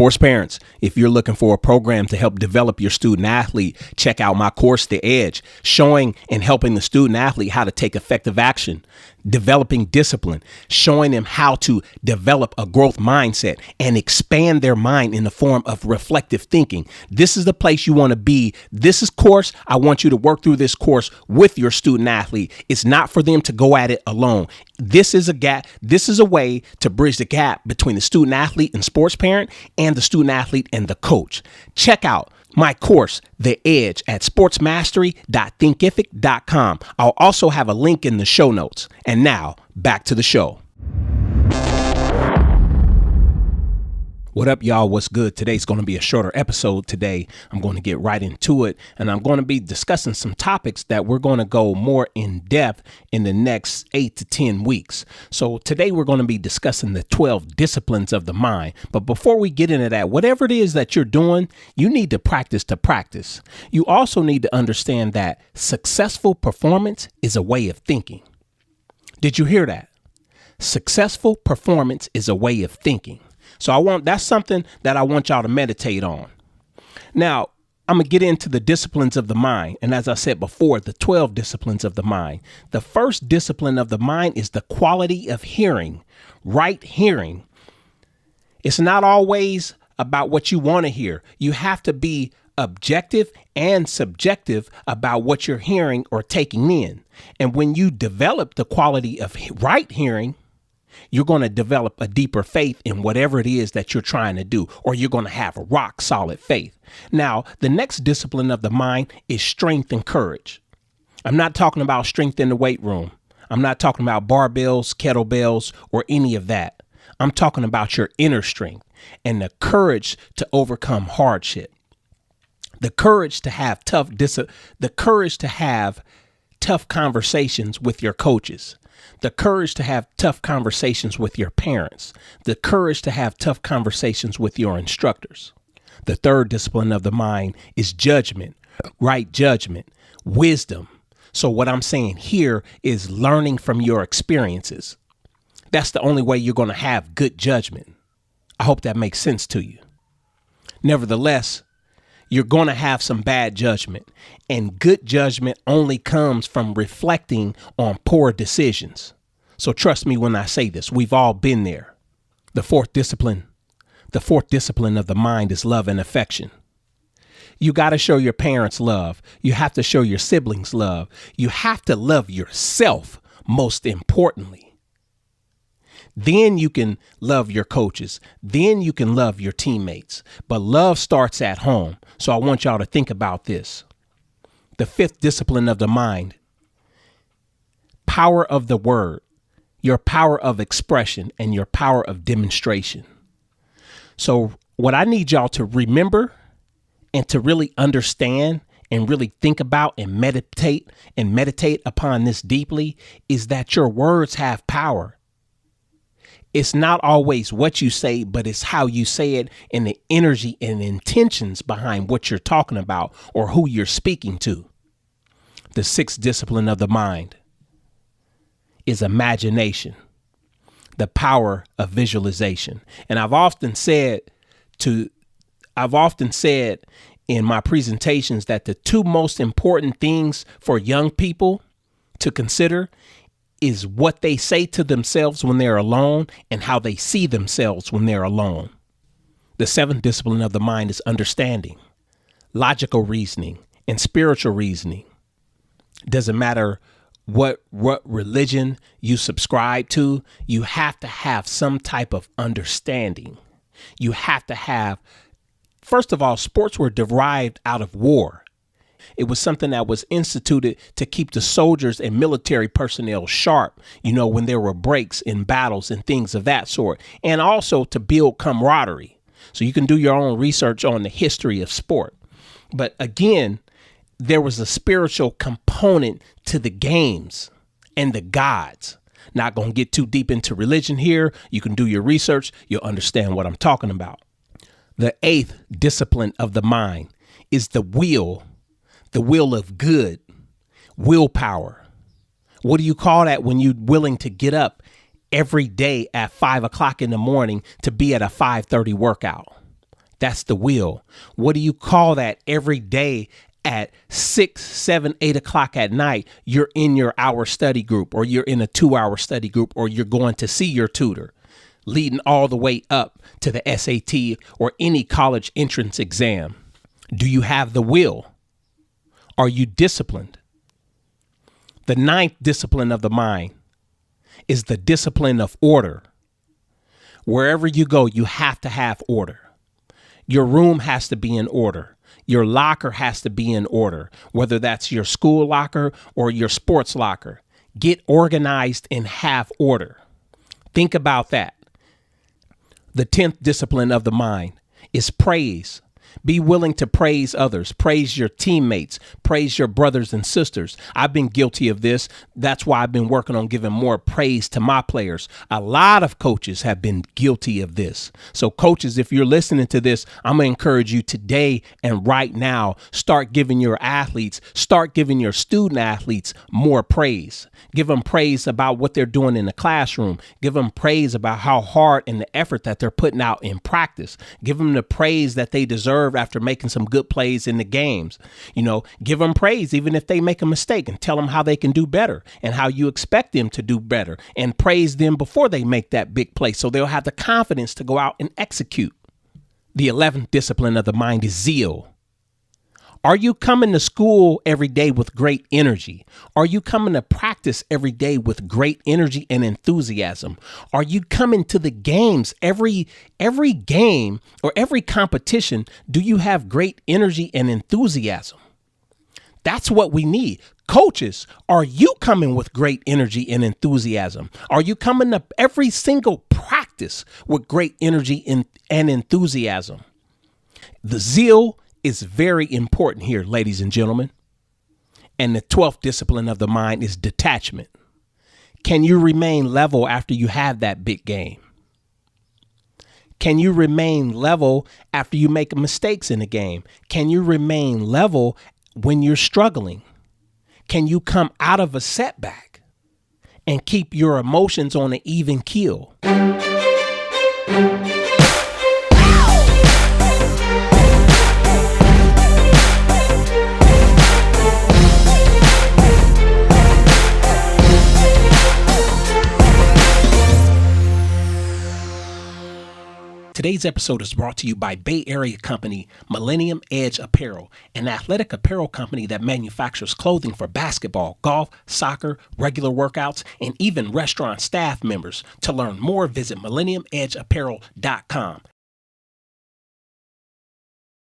Sports parents, if you're looking for a program to help develop your student athlete, check out my course, The Edge, showing and helping the student athlete how to take effective action, developing discipline, showing them how to develop a growth mindset and expand their mind in the form of reflective thinking. This is the place you want to be. This is course. I want you to work through this course with your student athlete. It's not for them to go at it alone. This is a gap. This is a way to bridge the gap between the student athlete and sports parent and the student athlete and the coach. Check out my course, The Edge, at sportsmastery.thinkific.com. I'll also have a link in the show notes. And now back to the show. What up, y'all? What's good? Today's going to be a shorter episode. Today, I'm going to get right into it, and I'm going to be discussing some topics that we're going to go more in depth in the next 8 to 10 weeks. So today, we're going to be discussing the 12 disciplines of the mind. But before we get into that, whatever it is that you're doing, you need to practice. You also need to understand that successful performance is a way of thinking. Did you hear that? Successful performance is a way of thinking. So that's something that I want y'all to meditate on. Now, I'm going to get into the disciplines of the mind. And as I said before, the 12 disciplines of the mind. The first discipline of the mind is the quality of hearing, right hearing. It's not always about what you want to hear. You have to be objective and subjective about what you're hearing or taking in. And when you develop the quality of right hearing, you're going to develop a deeper faith in whatever it is that you're trying to do, or you're going to have a rock solid faith. Now, the next discipline of the mind is strength and courage. I'm not talking about strength in the weight room. I'm not talking about barbells, kettlebells, or any of that. I'm talking about your inner strength and the courage to overcome hardship. The courage to have tough conversations with your coaches. The courage to have tough conversations with your parents. The courage to have tough conversations with your instructors. The third discipline of the mind is judgment, right judgment, wisdom. So what I'm saying here is learning from your experiences. That's the only way you're going to have good judgment. I hope that makes sense to you. Nevertheless, you're going to have some bad judgment, and good judgment only comes from reflecting on poor decisions. So trust me when I say this, we've all been there. The fourth discipline of the mind is love and affection. You got to show your parents love. You have to show your siblings love. You have to love yourself, most importantly. Then you can love your coaches. Then you can love your teammates. But love starts at home. So I want y'all to think about this. The fifth discipline of the mind, power of the word, your power of expression and your power of demonstration. So what I need y'all to remember and to really understand and really think about and meditate upon this deeply is that your words have power. It's not always what you say, but it's how you say it and the energy and intentions behind what you're talking about or who you're speaking to. The sixth discipline of the mind is imagination, the power of visualization. And I've often said in my presentations that the two most important things for young people to consider is what they say to themselves when they're alone and how they see themselves when they're alone. The seventh discipline of the mind is understanding, logical reasoning, and spiritual reasoning. Doesn't matter what religion you subscribe to, you have to have some type of understanding. You have to have, first of all, sports were derived out of war. It was something that was instituted to keep the soldiers and military personnel sharp, when there were breaks in battles and things of that sort, and also to build camaraderie. So you can do your own research on the history of sport. But again, there was a spiritual component to the games and the gods. Not going to get too deep into religion here. You can do your research. You'll understand what I'm talking about. The eighth discipline of the mind is the will of good, willpower. What do you call that when you're willing to get up every day at 5 o'clock in the morning to be at a 5:30 workout? That's the will. What do you call that every day at 6, 7, 8 o'clock at night? You're in your hour study group, or you're in a 2-hour study group, or you're going to see your tutor, leading all the way up to the SAT or any college entrance exam. Do you have the will? Are you disciplined? The 9th discipline of the mind is the discipline of order. Wherever you go, you have to have order. Your room has to be in order. Your locker has to be in order, whether that's your school locker or your sports locker. Get organized and have order. Think about that. The 10th discipline of the mind is praise. Be willing to praise others, praise your teammates, praise your brothers and sisters. I've been guilty of this. That's why I've been working on giving more praise to my players. A lot of coaches have been guilty of this. So coaches, if you're listening to this, I'm going to encourage you today and right now, start giving your athletes, start giving your student athletes more praise. Give them praise about what they're doing in the classroom. Give them praise about how hard and the effort that they're putting out in practice. Give them the praise that they deserve after making some good plays in the games. Give them praise even if they make a mistake, and tell them how they can do better and how you expect them to do better, and praise them before they make that big play so they'll have the confidence to go out and execute. The 11th discipline of the mind is zeal. Are you coming to school every day with great energy? Are you coming to practice every day with great energy and enthusiasm? Are you coming to the games every game or every competition? Do you have great energy and enthusiasm? That's what we need. Coaches, are you coming with great energy and enthusiasm? Are you coming to every single practice with great energy and enthusiasm? The zeal is very important here, ladies and gentlemen. And the 12th discipline of the mind is detachment. Can you remain level after you have that big game? Can you remain level after you make mistakes in a game? Can you remain level when you're struggling? Can you come out of a setback and keep your emotions on an even keel? Today's episode is brought to you by Bay Area company Millennium Edge Apparel, an athletic apparel company that manufactures clothing for basketball, golf, soccer, regular workouts, and even restaurant staff members. To learn more, visit millenniumedgeapparel.com.